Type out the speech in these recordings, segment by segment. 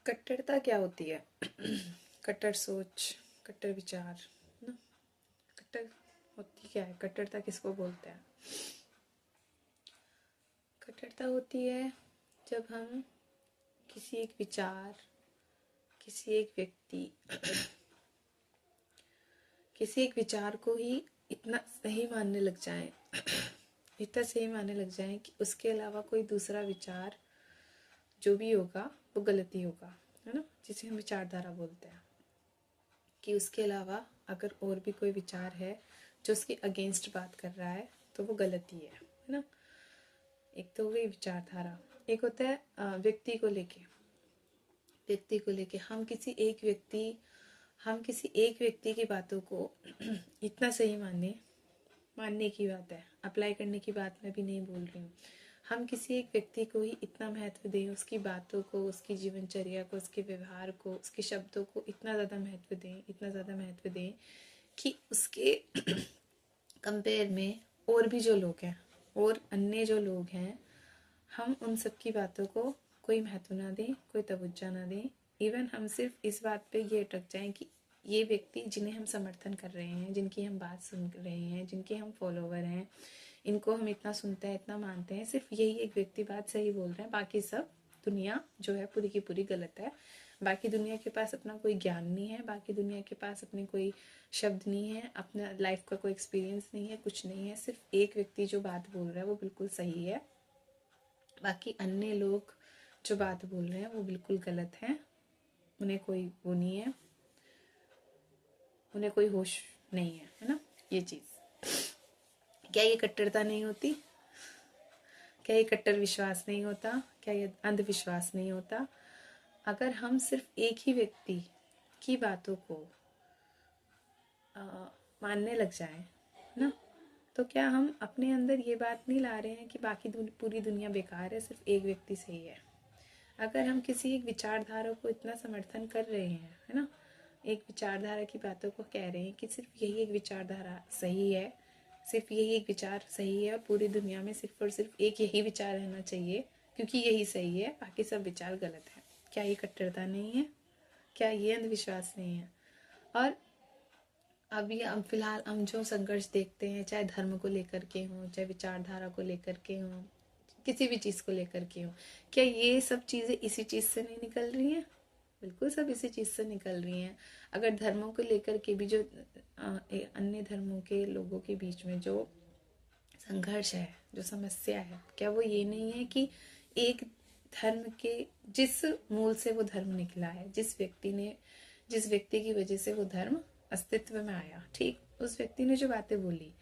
कट्टरता क्या होती है? कट्टर सोच, कट्टर विचार ना। कट्टर होती क्या है? कट्टरता किसको बोलते हैं? कट्टरता होती है जब हम किसी एक विचार, किसी एक व्यक्ति, किसी एक विचार को ही इतना सही मानने लग जाएं, इतना सही मानने लग जाएं कि उसके अलावा कोई दूसरा विचार जो भी होगा वो गलती होगा, है ना, जिसे हम विचारधारा बोलते हैं। कि उसके अलावा अगर और भी कोई विचार है जो उसके अगेंस्ट बात कर रहा है तो वो गलती है ना। एक तो हो गई विचारधारा, एक होता है व्यक्ति को लेके। व्यक्ति को लेके हम किसी एक व्यक्ति की बातों को इतना सही मानने की बात है, अप्लाई करने की बात मैं भी नहीं बोल रही हूँ। हम किसी एक व्यक्ति को ही इतना महत्व दें, उसकी बातों को, उसकी जीवनचर्या को, उसके व्यवहार को, उसके शब्दों को इतना ज़्यादा महत्व दें कि उसके कंपेयर में और भी जो लोग हैं और अन्य जो लोग हैं, हम उन सब की बातों को कोई महत्व ना दें, कोई तवज्जो ना दें। इवन हम सिर्फ इस बात पे ये अटक जाएं कि ये व्यक्ति जिन्हें हम समर्थन कर रहे हैं, जिनकी हम बात सुन रहे हैं, जिनके हम फॉलोवर हैं, इनको हम इतना सुनते हैं, इतना मानते हैं, सिर्फ यही एक व्यक्ति बात सही बोल रहा है, बाकी सब दुनिया जो है पूरी की पूरी गलत है। बाकी दुनिया के पास अपना कोई ज्ञान नहीं है, बाकी दुनिया के पास अपने कोई शब्द नहीं है, अपना लाइफ का कोई एक्सपीरियंस नहीं है, कुछ नहीं है। सिर्फ एक व्यक्ति जो बात बोल रहा है वो बिल्कुल सही है, बाकी अन्य लोग जो बात बोल रहे हैं वो बिल्कुल गलत हैं। उन्हें कोई वो नहीं है, उन्हें कोई होश नहीं है ना। ये चीज़, क्या ये कट्टरता नहीं होती? क्या ये कट्टर विश्वास नहीं होता? क्या ये अंधविश्वास नहीं होता? अगर हम सिर्फ एक ही व्यक्ति की बातों को मानने लग जाएं ना, तो क्या हम अपने अंदर ये बात नहीं ला रहे हैं कि बाकी पूरी दुनिया बेकार है, सिर्फ एक व्यक्ति सही है? अगर हम किसी एक विचारधारा को इतना समर्थन कर रहे हैं, है ना, एक विचारधारा की बातों को कह रहे हैं कि सिर्फ यही एक विचारधारा सही है, सिर्फ यही एक विचार सही है और पूरी दुनिया में सिर्फ और सिर्फ एक यही विचार रहना चाहिए क्योंकि यही सही है, बाकी सब विचार गलत है, क्या ये कट्टरता नहीं है? क्या ये अंधविश्वास नहीं है? और अभी हम फिलहाल हम जो संघर्ष देखते हैं, चाहे धर्म को लेकर के हों, चाहे विचारधारा को लेकर के हों, किसी भी चीज़ को लेकर के हों, क्या ये सब चीज़ें इसी चीज़ से नहीं निकल रही हैं? बिल्कुल सब इसी चीज़ से निकल रही हैं। अगर धर्मों को लेकर के भी जो अन्य धर्मों के लोगों के बीच में जो संघर्ष है, जो समस्या है, क्या वो ये नहीं है कि एक धर्म के जिस मूल से वो धर्म निकला है, जिस व्यक्ति की वजह से वो धर्म अस्तित्व में आया, ठीक, उस व्यक्ति ने जो बातें बोली,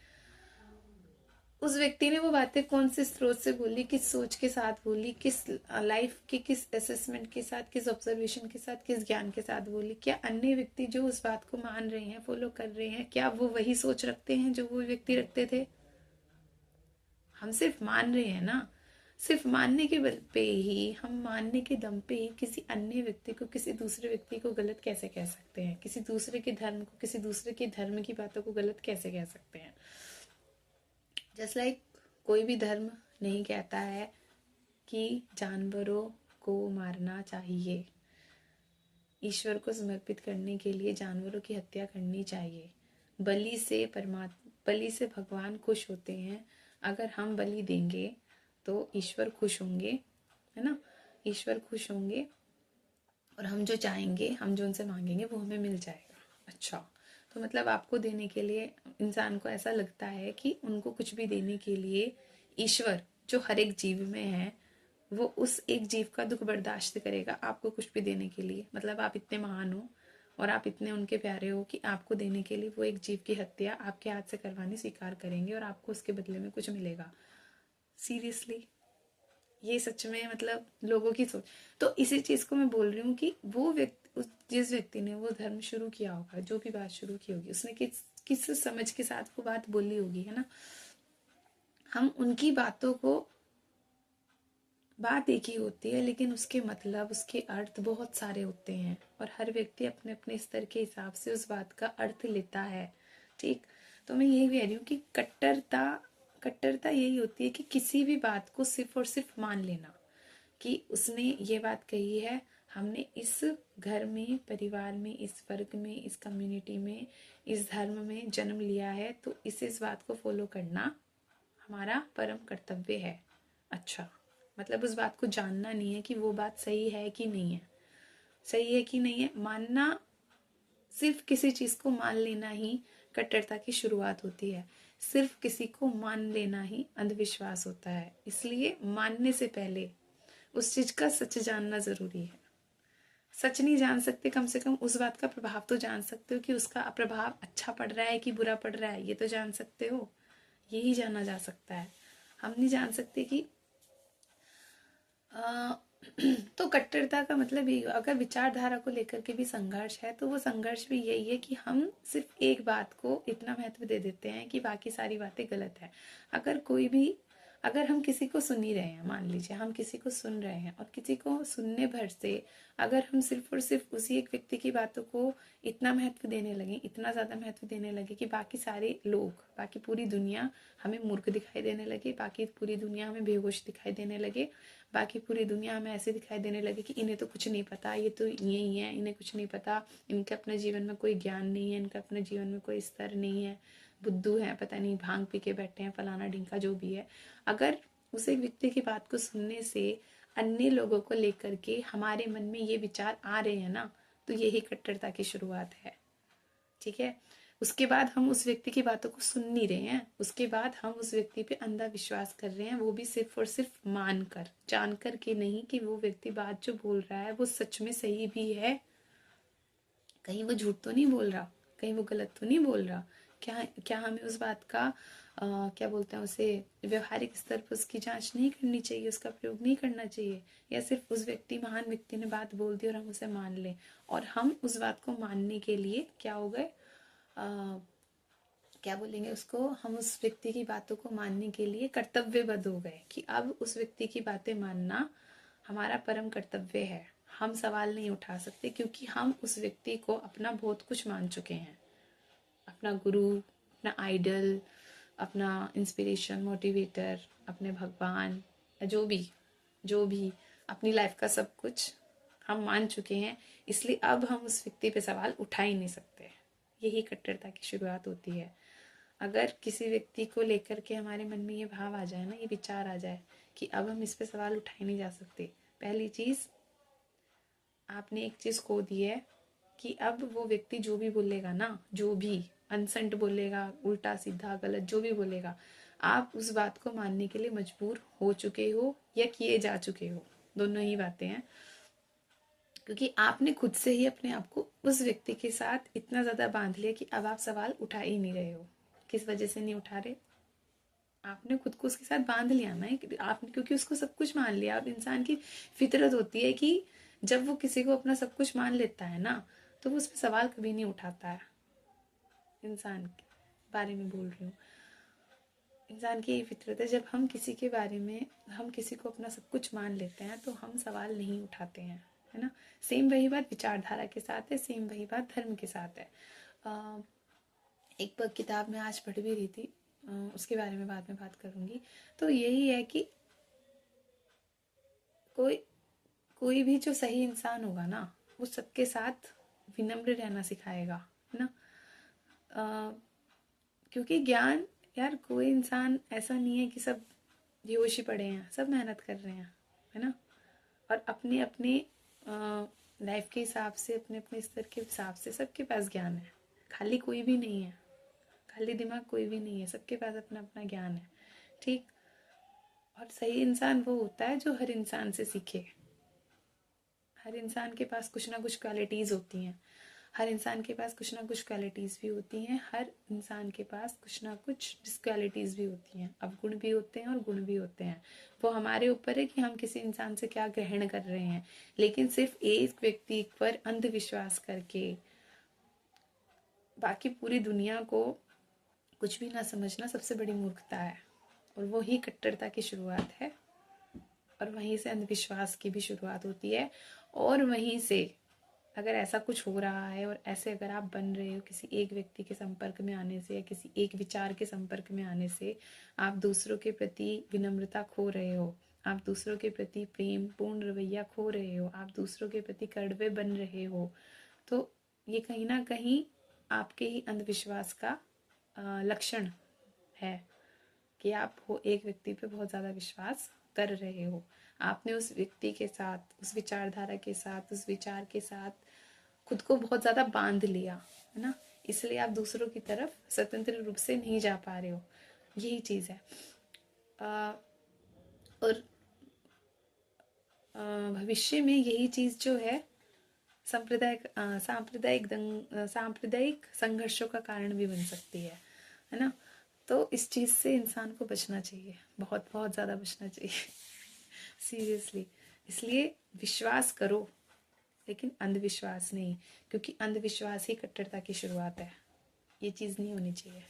उस व्यक्ति ने वो बातें कौन से स्रोत से बोली, किस सोच के साथ बोली, किस लाइफ के किस असेसमेंट के साथ, किस ऑब्जर्वेशन के साथ, किस ज्ञान के साथ बोली? क्या अन्य व्यक्ति जो उस बात को मान रहे हैं, फॉलो कर रहे हैं, क्या वो वही सोच रखते हैं जो वो व्यक्ति रखते थे? हम सिर्फ मान रहे हैं ना। सिर्फ मानने के बल पे ही, हम मानने के दम पे ही किसी अन्य व्यक्ति को, किसी दूसरे व्यक्ति को गलत कैसे कह सकते हैं? किसी दूसरे के धर्म को, किसी दूसरे के धर्म की बातों को गलत कैसे कह सकते हैं? जस्ट लाइक कोई भी धर्म नहीं कहता है कि जानवरों को मारना चाहिए, ईश्वर को समर्पित करने के लिए जानवरों की हत्या करनी चाहिए। बलि से भगवान खुश होते हैं। अगर हम बलि देंगे तो ईश्वर खुश होंगे, है ना, ईश्वर खुश होंगे और हम जो चाहेंगे, हम जो उनसे मांगेंगे वो हमें मिल जाएगा। अच्छा, तो मतलब आपको देने के लिए, इंसान को ऐसा लगता है कि उनको कुछ भी देने के लिए ईश्वर जो हर एक जीव में है वो उस एक जीव का दुख बर्दाश्त करेगा आपको कुछ भी देने के लिए? मतलब आप इतने महान हो और आप इतने उनके प्यारे हो कि आपको देने के लिए वो एक जीव की हत्या आपके हाथ से करवानी स्वीकार करेंगे और आपको उसके बदले में कुछ मिलेगा? सीरियसली, ये सच में मतलब लोगों की सोच। तो इसी चीज को मैं बोल रही हूँ कि वो व्यक्ति, जिस व्यक्ति ने वो धर्म शुरू किया होगा, जो भी बात शुरू की होगी, उसने किस समझ के साथ वो बात बोली होगी, है ना। हम उनकी बातों को, बात एक ही होती है लेकिन उसके मतलब, उसके अर्थ बहुत सारे होते हैं और हर व्यक्ति अपने अपने स्तर के हिसाब से उस बात का अर्थ लेता है, ठीक। तो मैं यही कह रही हूँ कि कट्टरता यही होती है कि किसी भी बात को सिर्फ और सिर्फ मान लेना कि उसने ये बात कही है, हमने इस घर में, परिवार में, इस वर्ग में, इस कम्युनिटी में, इस धर्म में जन्म लिया है, तो इस बात को फॉलो करना हमारा परम कर्तव्य है। अच्छा, मतलब उस बात को जानना नहीं है कि वो बात सही है कि नहीं है, सही है कि नहीं है मानना, सिर्फ किसी चीज को मान लेना ही कट्टरता की शुरुआत होती है। सिर्फ किसी को मान लेना ही अंधविश्वास होता है। इसलिए मानने से पहले उस चीज का सच जानना जरूरी है। सच नहीं जान सकते, कम से कम उस बात का प्रभाव तो जान सकते हो कि उसका प्रभाव अच्छा पड़ रहा है कि बुरा पड़ रहा है, ये तो जान सकते हो। यही जाना जा सकता है। हम नहीं जान सकते कि तो कट्टरता का मतलब ये, अगर विचारधारा को लेकर के भी संघर्ष है तो वो संघर्ष भी यही है कि हम सिर्फ एक बात को इतना महत्व दे देते हैं कि बाकी सारी बातें गलत है। अगर हम किसी को सुन ही रहे हैं, मान लीजिए हम किसी को सुन रहे हैं, और किसी को सुनने भर से अगर हम सिर्फ और सिर्फ उसी एक व्यक्ति की बातों को इतना महत्व देने लगे, इतना ज़्यादा महत्व देने लगे कि बाकी सारे लोग, बाकी पूरी दुनिया हमें मूर्ख दिखाई देने लगे, बाकी पूरी दुनिया हमें बेहोश दिखाई देने लगे, बाकी पूरी दुनिया हमें ऐसे दिखाई देने लगे कि इन्हें तो कुछ नहीं पता, ये तो ये ही है, इन्हें कुछ नहीं पता, इनके अपने जीवन में कोई ज्ञान नहीं है, इनका अपने जीवन में कोई स्तर नहीं है, बुद्धू है, पता नहीं भांग पी के बैठे हैं, फलाना ढिंका जो भी है। अगर उस एक व्यक्ति की बात को सुनने से अन्य लोगों को लेकर के हमारे मन में ये विचार आ रहे हैं ना, तो यही कट्टरता की शुरुआत है। ठीक है। उसके बाद हम उस व्यक्ति की बातों को सुन नहीं रहे हैं, उसके बाद हम उस व्यक्ति पे अंधा विश्वास कर रहे हैं, वो भी सिर्फ और सिर्फ मान कर, जान कर के नहीं कि वो व्यक्ति बात जो बोल रहा है वो सच में सही भी है, कहीं वो झूठ तो नहीं बोल रहा, कहीं वो गलत तो नहीं बोल रहा। क्या हमें उस बात का क्या बोलते हैं उसे, व्यवहारिक स्तर पर उसकी जांच नहीं करनी चाहिए, उसका प्रयोग नहीं करना चाहिए, या सिर्फ उस व्यक्ति, महान व्यक्ति ने बात बोल दी और हम उसे मान लें, और हम उस बात को मानने के लिए क्या हो गए, क्या बोलेंगे उसको, हम उस व्यक्ति की बातों को मानने के लिए कर्तव्यबद्ध हो गए कि अब उस व्यक्ति की बातें मानना हमारा परम कर्तव्य है। हम सवाल नहीं उठा सकते क्योंकि हम उस व्यक्ति को अपना बहुत कुछ मान चुके हैं, अपना गुरु, अपना आइडल, अपना इंस्पिरेशन, मोटिवेटर, अपने भगवान, जो भी अपनी लाइफ का सब कुछ हम मान चुके हैं। इसलिए अब हम उस व्यक्ति पे सवाल उठा ही नहीं सकते। यही कट्टरता की शुरुआत होती है। अगर किसी व्यक्ति को लेकर के हमारे मन में ये भाव आ जाए ना, ये विचार आ जाए कि अब हम इस पे सवाल उठा ही नहीं जा सकते, पहली चीज आपने एक चीज खो दी है कि अब वो व्यक्ति जो भी बोलेगा ना, जो भी अनसंट बोलेगा, उल्टा सीधा गलत जो भी बोलेगा, आप उस बात को मानने के लिए मजबूर हो चुके हो या किए जा चुके हो, दोनों ही बातें हैं। क्योंकि आपने खुद से ही अपने आप को उस व्यक्ति के साथ इतना ज्यादा बांध लिया कि अब आप सवाल उठा ही नहीं रहे हो। किस वजह से नहीं उठा रहे, आपने खुद को उसके साथ बांध लिया ना, आपने, क्योंकि उसको सब कुछ मान लिया। और इंसान की फितरत होती है कि जब वो किसी को अपना सब कुछ मान लेता है ना, तो वो उस पर सवाल कभी नहीं उठाता है। इंसान के बारे में बोल रही हूँ, इंसान की यही फितरत है, जब हम किसी के बारे में, हम किसी को अपना सब कुछ मान लेते हैं तो हम सवाल नहीं उठाते हैं, है ना। सेम वही बात विचारधारा के साथ है, सेम वही बात धर्म के साथ है। एक किताब में आज पढ़ भी रही थी, उसके बारे में बाद में बात करूंगी। तो यही है कि कोई भी जो सही इंसान होगा ना, वो सबके साथ विनम्र रहना सिखाएगा, है ना। क्योंकि ज्ञान, यार कोई इंसान ऐसा नहीं है कि सब बेहोशी पड़े हैं, सब मेहनत कर रहे हैं, है ना। और अपने अपने लाइफ के हिसाब से, अपने अपने स्तर के हिसाब से सबके पास ज्ञान है, खाली कोई भी नहीं है, खाली दिमाग कोई भी नहीं है, सबके पास अपना अपना ज्ञान है। ठीक। और सही इंसान वो होता है जो हर इंसान से सीखे। हर इंसान के पास कुछ ना कुछ क्वालिटीज होती हैं, हर इंसान के पास कुछ ना कुछ क्वालिटीज भी होती हैं, हर इंसान के पास कुछ ना कुछ डिसक्वालिटीज भी होती हैं। अब गुण भी होते हैं और गुण भी होते हैं, वो हमारे ऊपर है कि हम किसी इंसान से क्या ग्रहण कर रहे हैं। लेकिन सिर्फ एक व्यक्ति पर अंधविश्वास करके बाकी पूरी दुनिया को कुछ भी ना समझना सबसे बड़ी मूर्खता है, और वो ही कट्टरता की शुरुआत है, और वहीं से अंधविश्वास की भी शुरुआत होती है। और वहीं से अगर ऐसा कुछ हो रहा है और ऐसे अगर आप बन रहे हो किसी एक व्यक्ति के संपर्क में आने से या किसी एक विचार के संपर्क में आने से, आप दूसरों के प्रति विनम्रता खो रहे हो, आप दूसरों के प्रति प्रेम पूर्ण रवैया खो रहे हो, आप दूसरों के प्रति कड़वे बन रहे हो, तो ये कहीं ना कहीं आपके ही अंधविश्वास का लक्षण है कि आप वो एक व्यक्ति पे बहुत ज़्यादा विश्वास कर रहे हो। आपने उस व्यक्ति के साथ, उस विचारधारा के साथ, उस विचार के साथ खुद को बहुत ज़्यादा बांध लिया है ना, इसलिए आप दूसरों की तरफ स्वतंत्र रूप से नहीं जा पा रहे हो। यही चीज़ है। और भविष्य में यही चीज़ जो है सांप्रदायिक संघर्षों का कारण भी बन सकती है ना। तो इस चीज़ से इंसान को बचना चाहिए, बहुत बहुत ज़्यादा बचना चाहिए सीरियसली। इसलिए विश्वास करो, लेकिन अंधविश्वास नहीं, क्योंकि अंधविश्वास ही कट्टरता की शुरुआत है। ये चीज़ नहीं होनी चाहिए।